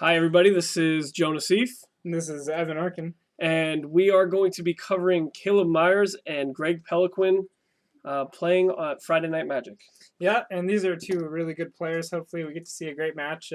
Hi, everybody. This is Joe Naseef, This is Evan Arkin. and we are going to be covering Caleb Myers and Greg Peloquin playing Friday Night Magic. Yeah, and these are two really good players. Hopefully, we get to see a great match.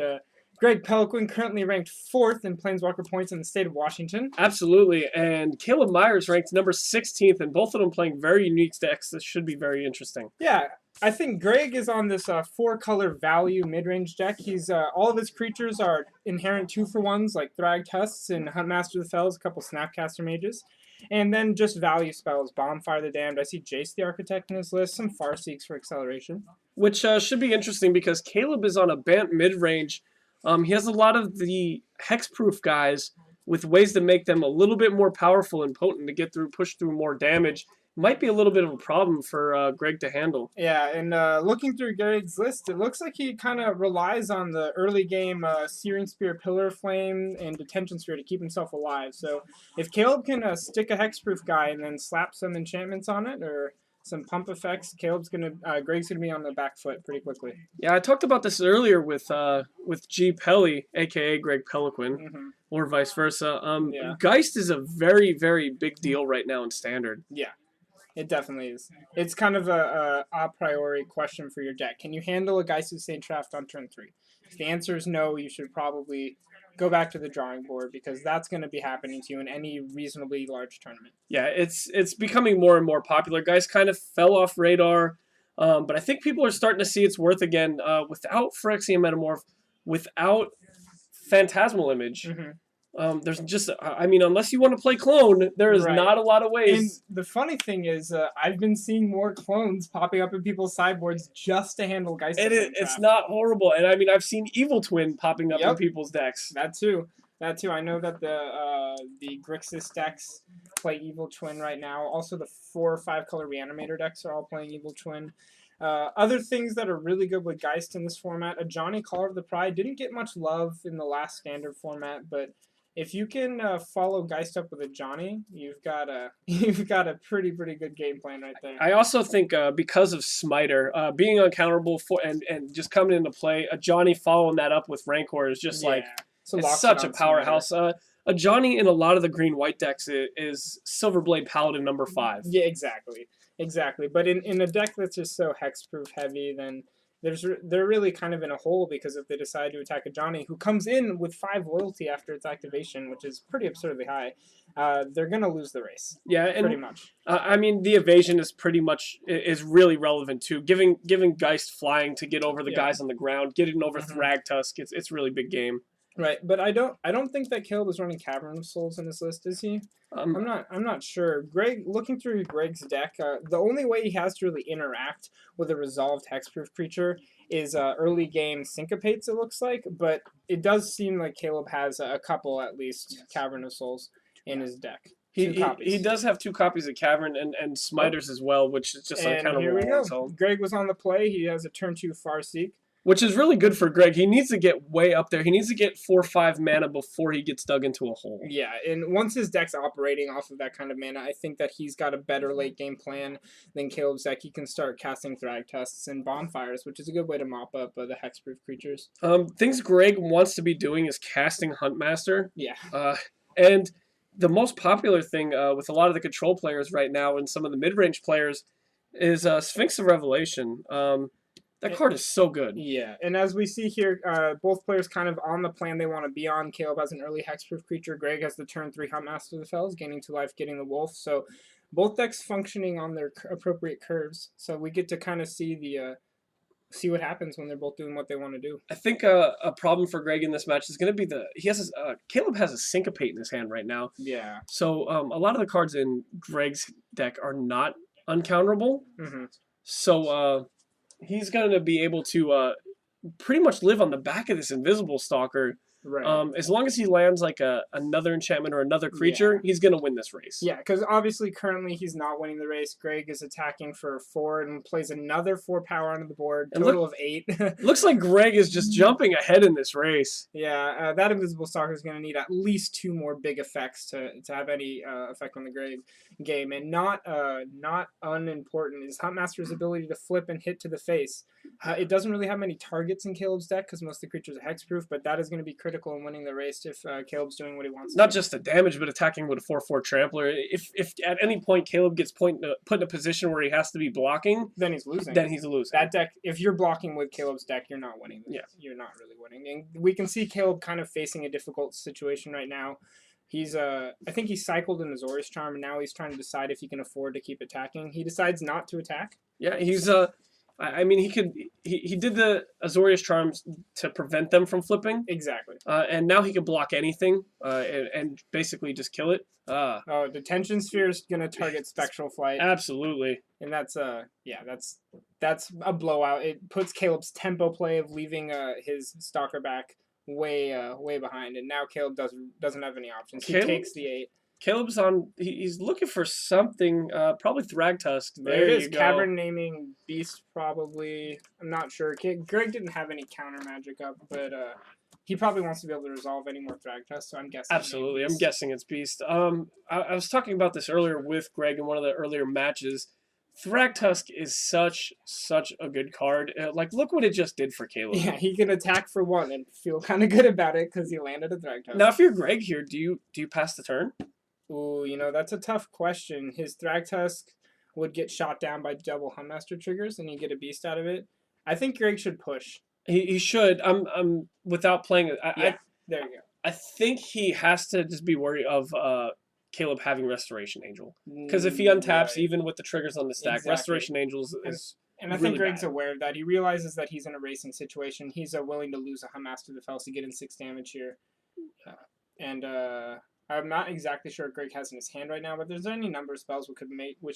Greg Peloquin currently ranked 4th in Planeswalker points in the state of Washington. Absolutely. And Caleb Myers ranked number 16th, and both of them playing very unique decks. This should be very interesting. Yeah, I think Greg is on this 4-color value mid-range deck. He's all of his creatures are inherent 2-for-1s like Thrag Tusks and Huntmaster of the Fells, a couple Snapcaster Mages. And then just value spells, Bonfire the Damned. I see Jace the Architect in his list, some Farseeks for acceleration. Which should be interesting because Caleb is on a Bant mid-range. He has a lot of the hexproof guys with ways to make them a little bit more powerful and potent to get through, push through more damage. Might be a little bit of a problem for Greg to handle. Yeah, and looking through Greg's list, it looks like he kind of relies on the early game Searing Spear, Pillar of Flame, and Detention Spear to keep himself alive. So if Caleb can stick a Hexproof guy and then slap some enchantments on it or some pump effects, Greg's gonna be on the back foot pretty quickly. Yeah, I talked about this earlier with G. Pelly, aka Greg Peloquin, or vice versa. Yeah. Geist is a very, very big deal right now in Standard. Yeah. It definitely is. It's kind of a priori question for your deck. Can you handle a Geist's Saint Draft on turn 3? If the answer is no, you should probably go back to the drawing board because that's going to be happening to you in any reasonably large tournament. Yeah, it's becoming more and more popular. Geist kind of fell off radar, but I think people are starting to see its worth again without Phyrexian Metamorph, without Phantasmal Image. There's just, I mean, unless you want to play clone, there is not a lot of ways. And the funny thing is, I've been seeing more clones popping up in people's sideboards just to handle Geist. It's not horrible. And I mean, I've seen Evil Twin popping up in people's decks. That too. I know that the Grixis decks play Evil Twin right now. Also, the 4 or 5 color Reanimator decks are all playing Evil Twin. Other things that are really good with Geist in this format, a Johnny Caller of the Pride didn't get much love in the last Standard format, but if you can follow Geist up with a Johnny, you've got a pretty good game plan right there. I also think because of Smiter being uncounterable and just coming into play, a Johnny following that up with Rancor is just it's such a powerhouse. A Johnny in a lot of the green-white decks is Silverblade Paladin number 5. Yeah, exactly. But in a deck that's just so hexproof heavy, then they're really kind of in a hole because if they decide to attack a Johnny who comes in with 5 loyalty after its activation, which is pretty absurdly high, they're gonna lose the race. Yeah, and pretty much. I mean, the evasion is really relevant too. Giving Geist flying to get over the guys on the ground, getting over Thrag Tusk, it's really big game. Right, but I don't think that Caleb is running Cavern of Souls in his list, is he? I'm not sure. Greg, looking through Greg's deck, the only way he has to really interact with a resolved hexproof creature is early game Syncopates, it looks like, but it does seem like Caleb has a couple at least Cavern of Souls in his deck. He does have 2 copies of Cavern and Smiters as well, which is just uncounterable. Here we go. Greg was on the play. He has a turn 2 Farseek. Which is really good for Greg. He needs to get way up there. He needs to get 4 or 5 mana before he gets dug into a hole. Yeah, and once his deck's operating off of that kind of mana, I think that he's got a better late game plan than Caleb's deck. He can start casting Thrag Tusts and Bonfires, which is a good way to mop up the hexproof creatures. Things Greg wants to be doing is casting Huntmaster. Yeah. And the most popular thing with a lot of the control players right now and some of the mid-range players is Sphinx of Revelation. That card is so good. Yeah, and as we see here, both players kind of on the plan they want to be on. Caleb has an early hexproof creature. Greg has the turn 3 Huntmaster of the Fells, gaining 2 life, getting the wolf. So both decks functioning on their appropriate curves. So we get to kind of see see what happens when they're both doing what they want to do. I think a problem for Greg in this match is going to be Caleb has a Syncopate in his hand right now. Yeah. So a lot of the cards in Greg's deck are not uncounterable. So he's going to be able to pretty much live on the back of this Invisible Stalker. Right. As long as he lands like another enchantment or another creature, he's going to win this race. Yeah, because obviously currently he's not winning the race. Greg is attacking for 4 and plays another 4 power onto the board, total of 8. Looks like Greg is just jumping ahead in this race. Yeah, that Invisible Stalker is going to need at least 2 more big effects to have any effect on the Greg game. And not unimportant is Huntmaster's ability to flip and hit to the face. It doesn't really have many targets in Caleb's deck because most of the creatures are hexproof, but that is going to be critical critical in winning the race if Caleb's doing what he wants Not to. just the damage, but attacking with a 4/4 trampler. If at any point Caleb gets put in a position where he has to be blocking, Then he's losing. then he's losing. That deck, if you're blocking with Caleb's deck, you're not winning. Yeah. You're not really winning. And we can see Caleb kind of facing a difficult situation right now. He's I think he cycled in Azorius Charm, and now he's trying to decide if he can afford to keep attacking. He decides not to attack. Yeah, he's I mean, he did the Azorius Charms to prevent them from flipping. Exactly. And now he can block anything and basically just kill it. Oh, Detention Sphere is gonna target Spectral Flight. Absolutely. And that's that's a blowout. It puts Caleb's tempo play of leaving his Stalker back way behind, and now Caleb doesn't have any options. He takes the 8. Caleb's on. He's looking for something. Probably Thragtusk. There it is. Cavern naming beast, probably. I'm not sure. Greg didn't have any counter magic up, but he probably wants to be able to resolve any more Thragtusk, so I'm guessing. Absolutely, I'm guessing it's beast. I was talking about this earlier with Greg in one of the earlier matches. Thragtusk is such a good card. Like, look what it just did for Caleb. Yeah, he can attack for 1 and feel kind of good about it because he landed a Thragtusk. Now, if you're Greg here, do you pass the turn? Ooh, that's a tough question. His Thragtusk would get shot down by double Hummaster triggers, and you get a beast out of it. I think Greg should push. He should. I'm without playing it. There you go. I think he has to just be worried of Caleb having Restoration Angel, because if he untaps even with the triggers on the stack, Exactly. Restoration Angels is. And I really think Greg's bad. aware of that. He realizes that he's in a racing situation. He's willing to lose a Hummaster to the Fells to get in 6 damage here. And I'm not exactly sure what Greg has in his hand right now, but there's any number of spells which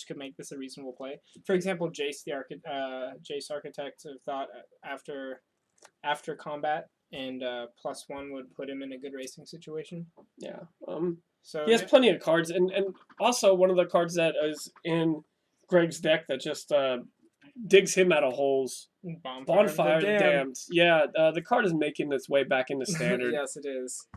could make this a reasonable play. For example, Jace Jace Architect of Thought after combat, and +1 would put him in a good racing situation. Yeah. So he has plenty of cards, and also one of the cards that is in Greg's deck that just digs him out of holes. Bonfire the Damned. Yeah, the card is making its way back into standard. Yes, it is.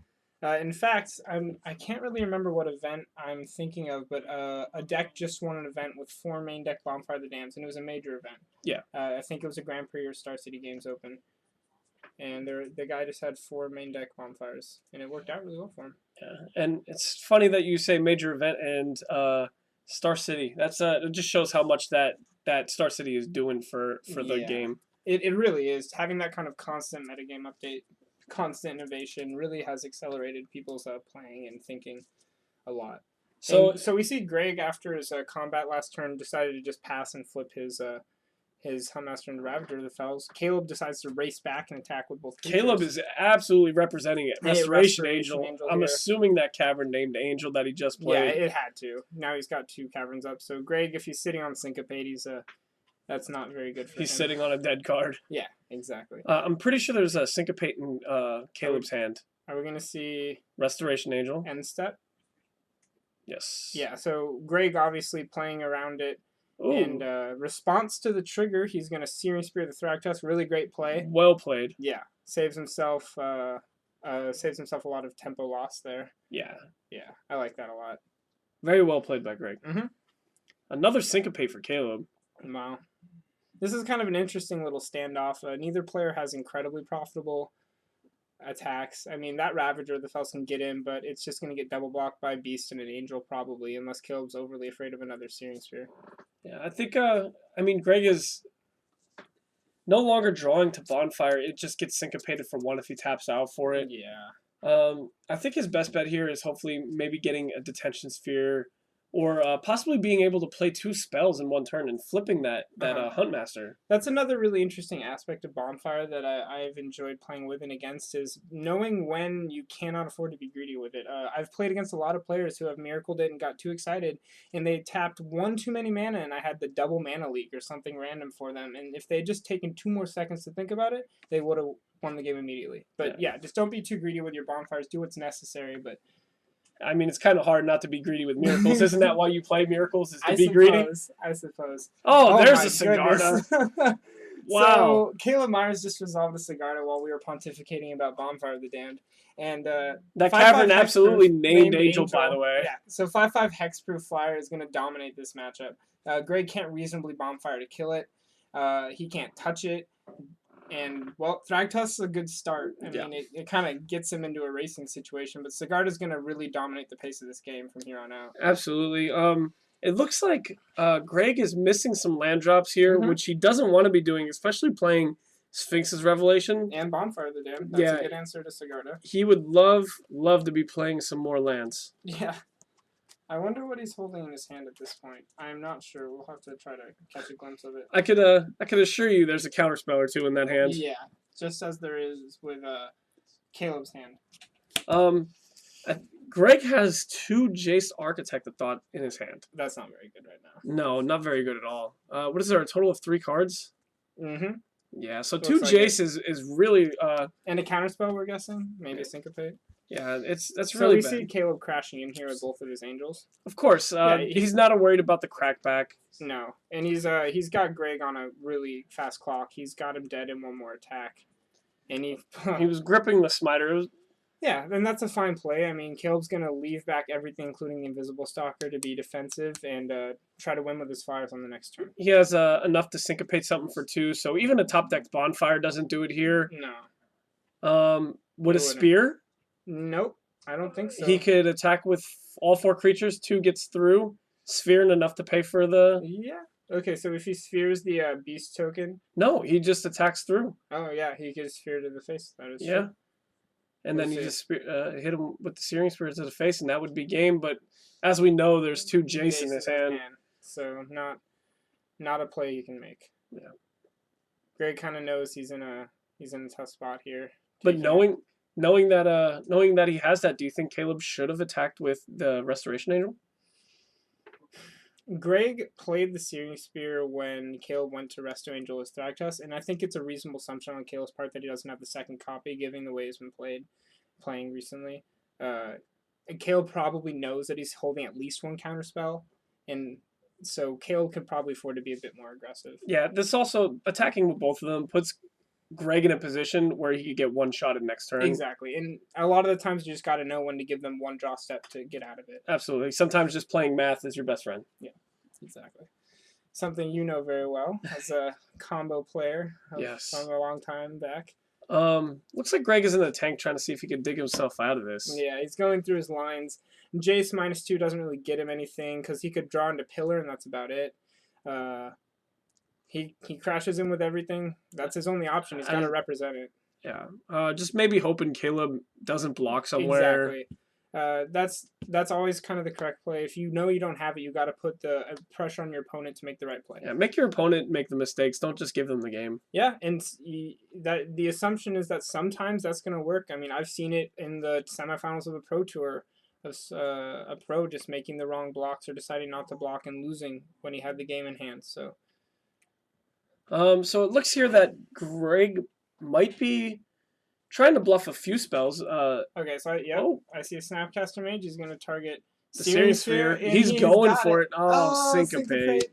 In fact, I can't really remember what event I'm thinking of, but a deck just won an event with 4 main deck Bonfire the Damned, and it was a major event. Yeah. I think it was a Grand Prix or Star City Games Open. And the guy just had 4 main deck Bonfires, and it worked out really well for him. Yeah, and it's funny that you say major event and Star City. That's it just shows how much that Star City is doing for the game. It really is. Having that kind of constant metagame update, constant innovation really has accelerated people's playing and thinking a lot. So we see Greg, after his combat last turn, decided to just pass and flip his Hummaster and Ravager of the Fells. Caleb decides to race back and attack with both creatures. Caleb is absolutely representing it. Restoration Angel. I'm here. assuming that Cavern named Angel that he just played. Yeah, it had to. Now he's got 2 Caverns up. So Greg, if he's sitting on Syncopate, that's not very good for him. He's sitting on a dead card. Yeah, exactly. I'm pretty sure there's a Syncopate in Caleb's hand. Are we going to see Restoration Angel? End Step? Yes. Yeah, so Greg obviously playing around it. Ooh. And response to the trigger, he's going to Searing Spear the Thragtusk. Really great play. Well played. Yeah, saves himself a lot of tempo loss there. Yeah. Yeah, I like that a lot. Very well played by Greg. Mm-hmm. Another Syncopate for Caleb. Wow. This is kind of an interesting little standoff. Neither player has incredibly profitable attacks. I mean, that Ravager of the Fells can get in, but it's just going to get double blocked by Beast and an Angel probably, unless Caleb's overly afraid of another Searing Spear. Yeah, I think, Greg is no longer drawing to Bonfire. It just gets syncopated for 1 if he taps out for it. Yeah. I think his best bet here is hopefully maybe getting a Detention Sphere or possibly being able to play 2 spells in 1 turn and flipping that Huntmaster. That's another really interesting aspect of Bonfire that I've enjoyed playing with and against, is knowing when you cannot afford to be greedy with it. I've played against a lot of players who have miracled it and got too excited, and they tapped 1 too many mana, and I had the double mana leak or something random for them. And if they had just taken 2 more seconds to think about it, they would have won the game immediately. But yeah, just don't be too greedy with your Bonfires. Do what's necessary, but... I mean, it's kind of hard not to be greedy with Miracles. Isn't that why you play Miracles, is to be greedy? greedy? I suppose. Oh, there's a Sigarda. Wow. So, Caleb Myers just resolved the Sigarda while we were pontificating about Bonfire of the Damned. And that Cavern absolutely named Angel, by the way. Yeah, so 5/5 Hexproof Flyer is going to dominate this matchup. Greg can't reasonably Bonfire to kill it. He can't touch it. And, well, Thragtusk's a good start. I Yeah. mean, it kind of gets him into a racing situation, but Sigarda's going to really dominate the pace of this game from here on out. Absolutely. It looks like Greg is missing some land drops here, Mhm. which he doesn't want to be doing, especially playing Sphinx's Revelation. And Bonfire of the Dam. That's Yeah. a good answer to Sigarda. He would love to be playing some more lands. Yeah. I wonder what he's holding in his hand at this point. I'm not sure. We'll have to try to catch a glimpse of it. I could assure you there's a counterspell or two in that hand. Yeah, just as there is with Caleb's hand. Greg has 2 Jace Architect of Thought in his hand. That's not very good right now. No, not very good at all. What is there, a total of 3 cards? Mm-hmm. Yeah, so Looks 2 like Jace is really and a counterspell, we're guessing? Maybe a Syncopate? yeah, that's So really we bad. see Caleb crashing in here with both of his angels. Of course, he's not worried about the crackback. No. And he's got Greg on a really fast clock. He's got him dead in one more attack. And he was gripping the smiter. Yeah, and that's a fine play. I mean, Caleb's going to leave back everything, including the Invisible Stalker, to be defensive and try to win with his fires on the next turn. He has enough to syncopate something for 2, so even a top deck Bonfire doesn't do it here. No. Would a Spear? Nope, I don't think so. He could attack with all 4 creatures, 2 gets through, Sphere and enough to pay for the... Yeah. Okay, so if he spheres the Beast token... No, he just attacks through. Oh, yeah, he could sphere to the face. That is yeah. true. And We'll then you see. just hit him with the Searing Spear to the face, and that would be game. But as we know, there's 2 Jace in his hand. So not a play you can make. Yeah. Greg kind of knows he's in a tough spot here. But knowing that he has that, do you think Caleb should have attacked with the Restoration Angel? Greg played the Searing Spear when Caleb went to Resto Angel as Thragtusk, and I think it's a reasonable assumption on Caleb's part that he doesn't have the second copy, given the way he's been playing recently. And Caleb probably knows that he's holding at least 1 counterspell, and so Caleb could probably afford to be a bit more aggressive. Yeah, this also, attacking with both of them puts Greg in a position where he could get 1 shot at next turn. Exactly, and a lot of the times you just got to know when to give them 1 draw step to get out of it. Absolutely. Sometimes just playing math is your best friend. Yeah, exactly. Something you know very well as a combo player from a long time back. Looks like Greg is in the tank trying to see if he can dig himself out of this. Yeah, he's going through his lines. Jace -2 doesn't really get him anything because he could draw into Pillar and that's about it. He crashes in with everything. That's his only option. He's got to represent it. Yeah. Just maybe hoping Caleb doesn't block somewhere. Exactly. That's always kind of the correct play. If you know you don't have it, you got to put the pressure on your opponent to make the right play. Yeah, make your opponent make the mistakes. Don't just give them the game. Yeah, and that the assumption is that sometimes that's going to work. I mean, I've seen it in the semifinals of the Pro Tour. A pro just making the wrong blocks or deciding not to block and losing when he had the game in hand. So it looks here that Greg might be trying to bluff a few spells. Okay, so I see a Snapcaster Mage. He's going to target the Searing Sphere. He's going for it. Oh, Syncopate.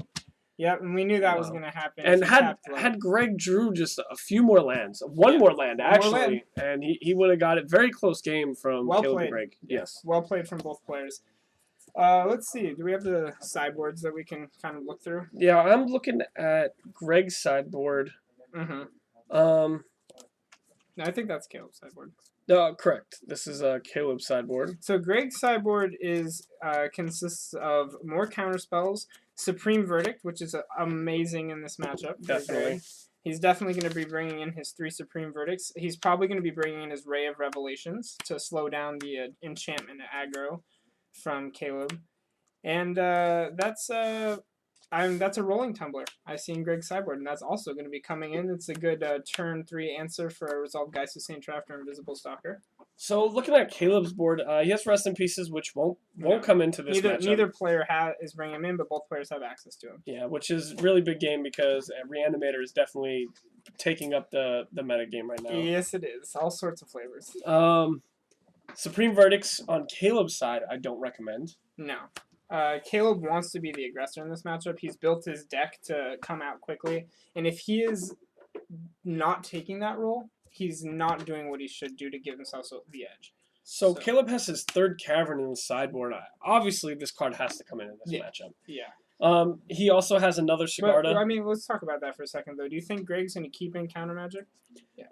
Yep, and we knew that was going to happen. And had Greg drew just a few more lands, one more land actually, and he would have got it. Very close game from Caleb and Greg. Yes. Well played from both players. Let's see. Do we have the sideboards that we can kind of look through? Yeah, I'm looking at Greg's sideboard. Mm-hmm. I think that's Caleb's sideboard. Correct. This is Caleb's sideboard. So Greg's sideboard consists of more counterspells, Supreme Verdict, which is amazing in this matchup. Definitely. He's definitely going to be bringing in his 3 Supreme Verdicts. He's probably going to be bringing in his Ray of Revelations to slow down the enchantment aggro from Caleb. And that's a Rolling Tumbler I see in Greg's sideboard, and that's also going to be coming in. It's a good turn 3 answer for a Resolve Geist of St. Traft or Invisible Stalker. So looking at Caleb's board, he has Rest in Pieces, which won't come into this matchup. Neither player is bringing him in, but both players have access to him. Yeah, which is really big game because Reanimator is definitely taking up the meta game right now. Yes, it is. All sorts of flavors. Supreme Verdicts on Caleb's side, I don't recommend. No. Caleb wants to be the aggressor in this matchup. He's built his deck to come out quickly, and if he is not taking that role, he's not doing what he should do to give himself the edge. So Caleb has his 3rd Cavern in the sideboard. Obviously, this card has to come in this matchup. Yeah. He also has another But Sigarda. I mean, let's talk about that for a second, though. Do you think Greg's going to keep in counter magic? Yeah.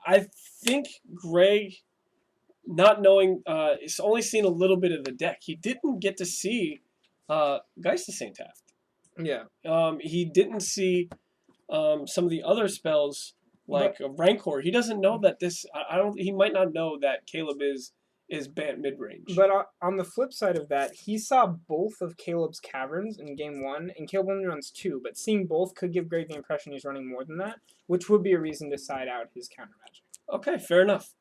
I think Greg, not knowing, is only seen a little bit of the deck. He didn't get to see Geist of St. Taft. Yeah. He didn't see some of the other spells like Rancor. He doesn't know that this. I don't. He might not know that Caleb is Bant mid-range. But on the flip side of that, he saw both of Caleb's caverns in game 1, and Caleb only runs 2. But seeing both could give Greg the impression he's running more than that, which would be a reason to side out his counter magic. Okay, fair enough.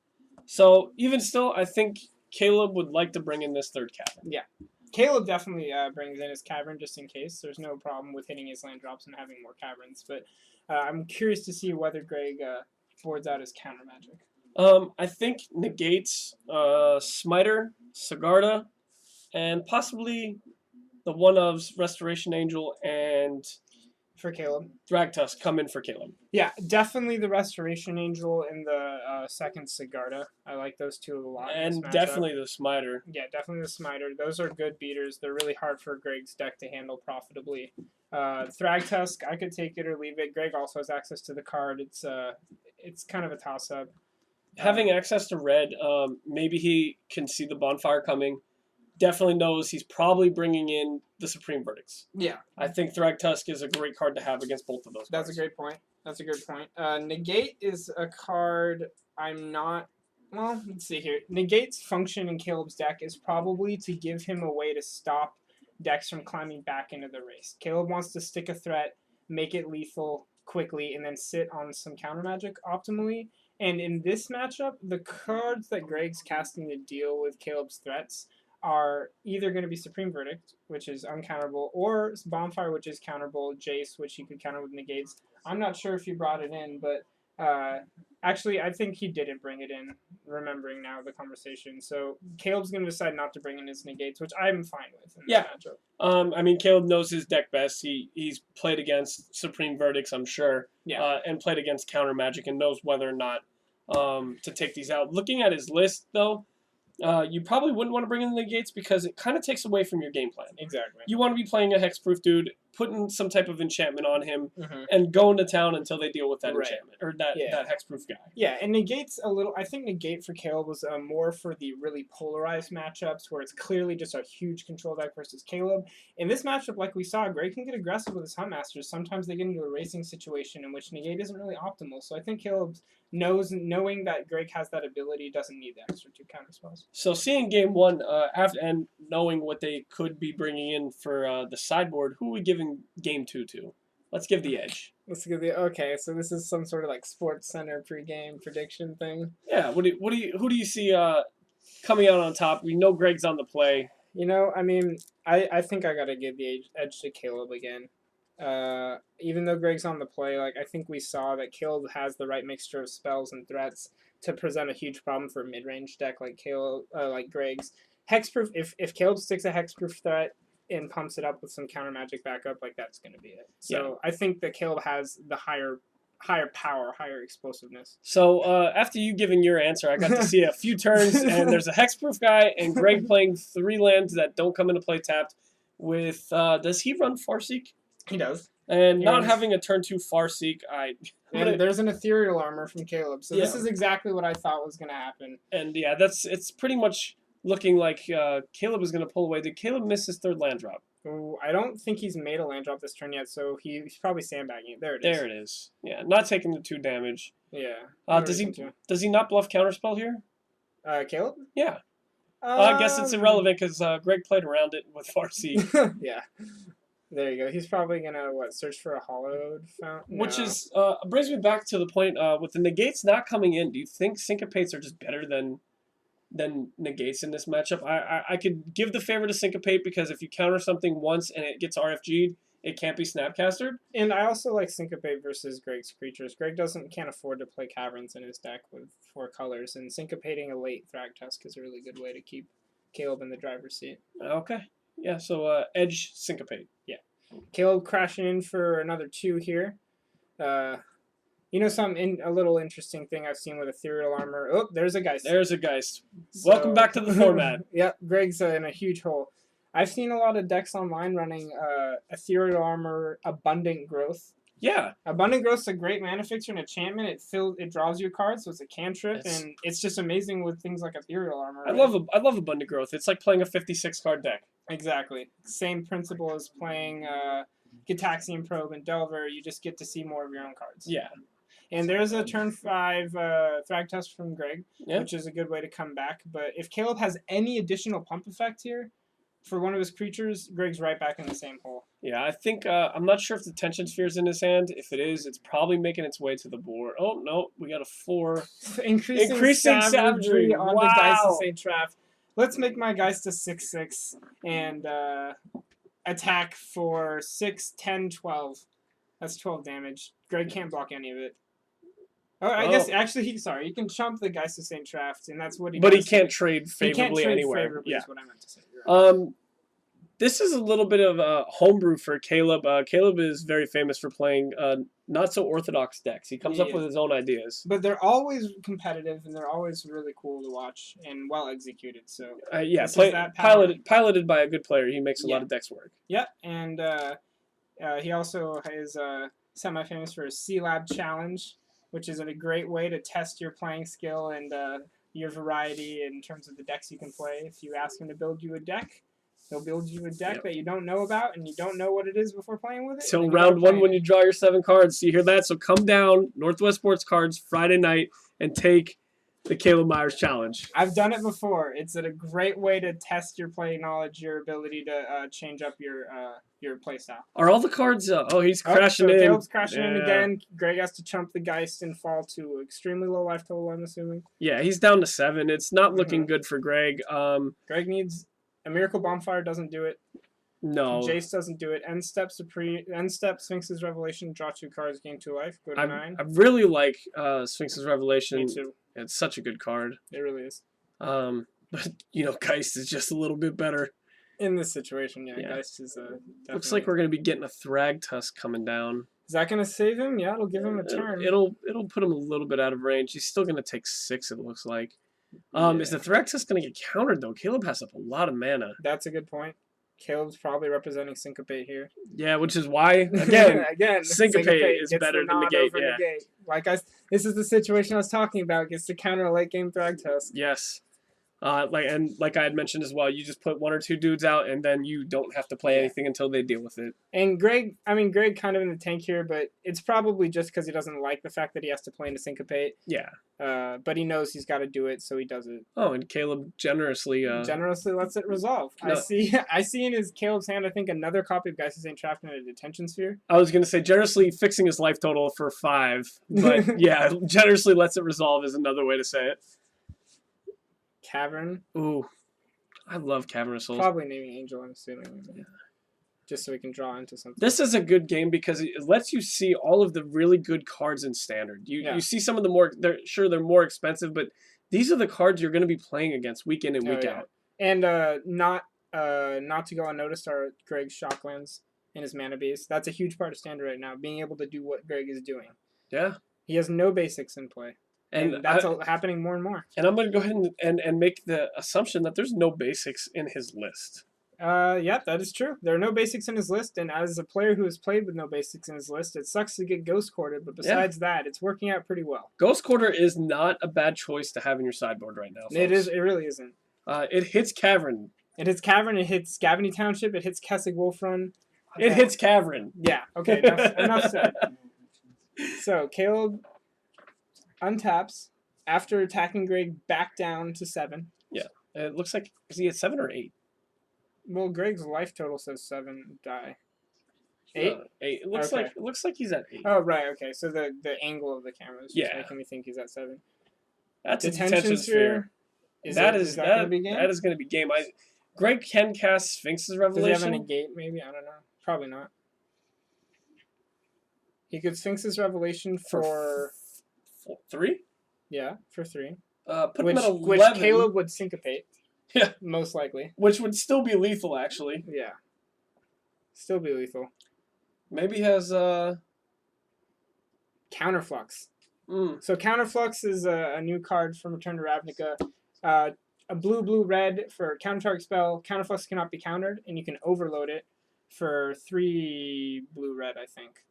So even still, I think Caleb would like to bring in this third cavern. Yeah. Caleb definitely brings in his cavern just in case. There's no problem with hitting his land drops and having more caverns. But I'm curious to see whether Greg boards out his counter magic. I think negates Smiter, Sigarda, and possibly the one of Restoration Angel and For Caleb. Thragtusk come in for Caleb. Yeah, definitely the Restoration Angel and the second Sigarda. I like those two a lot. And definitely the Smiter. Yeah, definitely the Smiter. Those are good beaters. They're really hard for Greg's deck to handle profitably. Thragtusk, I could take it or leave it. Greg also has access to the card. It's kind of a toss-up. Having access to red, maybe he can see the bonfire coming. Definitely knows he's probably bringing in the Supreme Verdicts. Yeah. I think Thragtusk is a great card to have against both of those cards. That's a great point. That's a good point. Negate is a card I'm not... Well, let's see here. Negate's function in Caleb's deck is probably to give him a way to stop decks from climbing back into the race. Caleb wants to stick a threat, make it lethal quickly, and then sit on some counter magic optimally. And in this matchup, the cards that Greg's casting to deal with Caleb's threats are either going to be Supreme Verdict, which is uncounterable, or Bonfire, which is counterable, Jace, which you could counter with negates. I'm not sure if he brought it in, but actually, I think he didn't bring it in, remembering now the conversation. So Caleb's going to decide not to bring in his negates, which I'm fine with in this matchup. I mean, Caleb knows his deck best. He's played against Supreme Verdicts, I'm sure, and played against counter magic and knows whether or not to take these out. Looking at his list, though, you probably wouldn't want to bring in the negates because it kind of takes away from your game plan. Exactly. You want to be playing a hexproof dude, putting some type of enchantment on him, and going to town until they deal with that enchantment or that hexproof guy. Yeah, and negate's a little. I think negate for Caleb was more for the really polarized matchups where it's clearly just a huge control deck versus Caleb. In this matchup, like we saw, Greg can get aggressive with his Huntmasters. Sometimes they get into a racing situation in which negate isn't really optimal. So I think Caleb's knowing that Greg has that ability doesn't need the extra 2 counter spells. So seeing game 1 and knowing what they could be bringing in for the sideboard, who are we giving game 2 to? Let's give the edge. Okay. So this is some sort of like Sports Center pregame prediction thing. Yeah. Who do you see coming out on top? We know Greg's on the play. You know, I mean, I think I gotta give the edge to Caleb again. Even though Greg's on the play, like I think we saw that Caleb has the right mixture of spells and threats to present a huge problem for a mid-range deck like Greg's. Hexproof, if Caleb sticks a Hexproof threat and pumps it up with some counter magic backup, like that's going to be it. So I think that Caleb has the higher power, higher explosiveness. So after you giving your answer, I got to see a few turns, and there's a Hexproof guy, and Greg playing 3 lands that don't come into play tapped with, does he run Farseek? He does. And not having a turn 2 Farseek, and there's an Ethereal Armor from Caleb, so this is exactly what I thought was going to happen. And yeah, it's pretty much looking like Caleb is going to pull away. Did Caleb miss his 3rd land drop? Ooh, I don't think he's made a land drop this turn yet, so he's probably sandbagging it. There it is. There it is. Yeah, not taking the 2 damage. Yeah. Does he not bluff counterspell here? Caleb? Yeah. I guess it's irrelevant because Greg played around it with Farseek. Yeah. There you go. He's probably going to, search for a hollowed fountain? Which is, brings me back to the point, with the negates not coming in, do you think syncopates are just better than negates in this matchup? I could give the favor to syncopate because if you counter something once and it gets RFG'd, it can't be snapcastered. And I also like syncopate versus Greg's creatures. Greg can't afford to play caverns in his deck with 4 colors, and syncopating a late Thragtusk is a really good way to keep Caleb in the driver's seat. Okay. Yeah, so edge syncopate. Yeah. Caleb crashing in for another 2 here. You know, a little interesting thing I've seen with Ethereal Armor. Oh, there's a Geist. There's a Geist. Welcome back to the format. Yep, Greg's in a huge hole. I've seen a lot of decks online running Ethereal Armor, Abundant Growth. Yeah. Abundant Growth's a great mana fixture and enchantment. It draws you a card, so it's a cantrip, and it's just amazing with things like Ethereal Armor. I love Abundant Growth. It's like playing a 56 card deck. Exactly. Same principle as playing Gitaxian Probe and Delver. You just get to see more of your own cards. Yeah. And there's a turn 5 Thragtusk from Greg, which is a good way to come back. But if Caleb has any additional pump effect here for one of his creatures, Greg's right back in the same hole. Yeah, I think I'm not sure if the Tension Sphere's in his hand. If it is, it's probably making its way to the board. Oh no, we got a 4. Increasing savagery on the Geist of St. Traff. Let's make my Geist a 6/6 and attack for 6, 10, 12. That's 12 damage. Greg can't block any of it. Oh, I guess actually he can chump the Geist of St. Traff, and that's what he. But does. he can't trade favorably anywhere. Favorably is what I meant to say. This is a little bit of a homebrew for Caleb. Caleb is very famous for playing not so orthodox decks. He comes up with his own ideas. But they're always competitive, and they're always really cool to watch and well executed. So piloted by a good player, he makes a lot of decks work. Yep, and he also is semi-famous for his C-Lab Challenge, which is a great way to test your playing skill and your variety in terms of the decks you can play. If you ask him to build you a deck, he'll build you a deck that you don't know about and you don't know what it is before playing with it. So round 1 when you draw your 7 cards. So you hear that? So come down, Northwest Sports Cards, Friday night, and take the Caleb Myers Challenge. I've done it before. It's a great way to test your play knowledge, your ability to change up your play style. Are all the cards... he's crashing in. Caleb's crashing in again. Greg has to chump the Geist and fall to extremely low life total, I'm assuming. Yeah, he's down to 7. It's not looking good for Greg. Greg needs... A Miracle Bonfire doesn't do it. No. Jace doesn't do it. End step Sphinx's Revelation, draw 2 cards, gain 2 life, go to 9. I really like Sphinx's Revelation. Me too. It's such a good card. It really is. But, Geist is just a little bit better. In this situation, Geist is Looks like we're going to be getting a Thragtusk coming down. Is that going to save him? Yeah, it'll give him a turn. It'll put him a little bit out of range. He's still going to take 6, it looks like. Is the Thragtusk going to get countered, though? Caleb has up a lot of mana. That's a good point. Caleb's probably representing Syncopate here. Yeah, which is why, again Syncopate is better than Negate. Yeah. This is the situation I was talking about. Gets to counter a late game Thragtusk. Yes. Like I had mentioned as well, you just put 1 or 2 dudes out, and then you don't have to play anything until they deal with it. And Greg kind of in the tank here, but it's probably just because he doesn't like the fact that he has to play into Syncopate. Yeah. But he knows he's got to do it, so he does it. Oh, and Caleb generously lets it resolve. No. I see in Caleb's hand, I think, another copy of Geist of St. Traff in a Detention Sphere. I was going to say generously fixing his life total for 5, but yeah, generously lets it resolve is another way to say it. Cavern. Ooh, I love Cavernous Souls. Probably naming Angel, I'm assuming. Yeah. Just so we can draw into something. This is a good game because it lets you see all of the really good cards in Standard. You see some of the more... They're more expensive, but these are the cards you're going to be playing against week in and week out. And not to go unnoticed are Greg's Shocklands and his Mana Base. That's a huge part of Standard right now, being able to do what Greg is doing. Yeah. He has no basics in play. And that's happening more and more. And I'm going to go ahead and make the assumption that there's no basics in his list. Yeah, that is true. There are no basics in his list, and as a player who has played with no basics in his list, it sucks to get Ghost Quartered, but besides that, it's working out pretty well. Ghost Quarter is not a bad choice to have in your sideboard right now, folks. It is. It really isn't. It hits Cavern. It hits Cavern, it hits Gavany Township, it hits Kessig Wolf Run. Okay. It hits Cavern. Yeah, okay, enough said. So, Caleb untaps after attacking Greg back down to 7. Yeah. It looks like, is he at 7 or 8? Well, Greg's life total says 7 die. 8? 8. It looks like he's at 8. Oh, right, okay. So the angle of the camera is just making me think he's at 7. That's a Detention Sphere. That is going to be game. Greg can cast Sphinx's Revelation. Does he have a negate, maybe? I don't know. Probably not. He could Sphinx's Revelation for 3? Yeah, for 3. Put him at 11. Which Caleb would syncopate. Yeah. Most likely. Which would still be lethal, actually. Yeah. Still be lethal. Maybe he has Counterflux. So Counterflux is a new card from Return to Ravnica. a blue red for counter target spell. Counterflux cannot be countered, and you can overload it for 3 blue red, I think.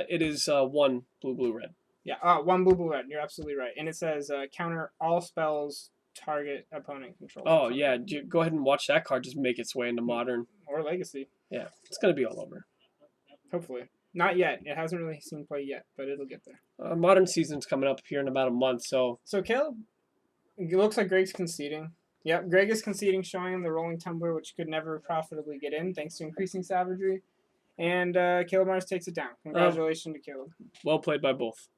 It is 1 blue red. Yeah, 1 blue red. You're absolutely right. And it says counter all spells target opponent controls. Oh yeah, go ahead and watch that card just make its way into Modern or Legacy. Yeah, it's gonna be all over. Hopefully, not yet. It hasn't really seen play yet, but it'll get there. Modern season's coming up here in about a month, so. So Caleb, it looks like Greg's conceding. Yep, Greg is conceding, showing him the rolling tumbler, which could never profitably get in thanks to increasing savagery. And Caleb Mars takes it down. Congratulations to Caleb. Well played by both.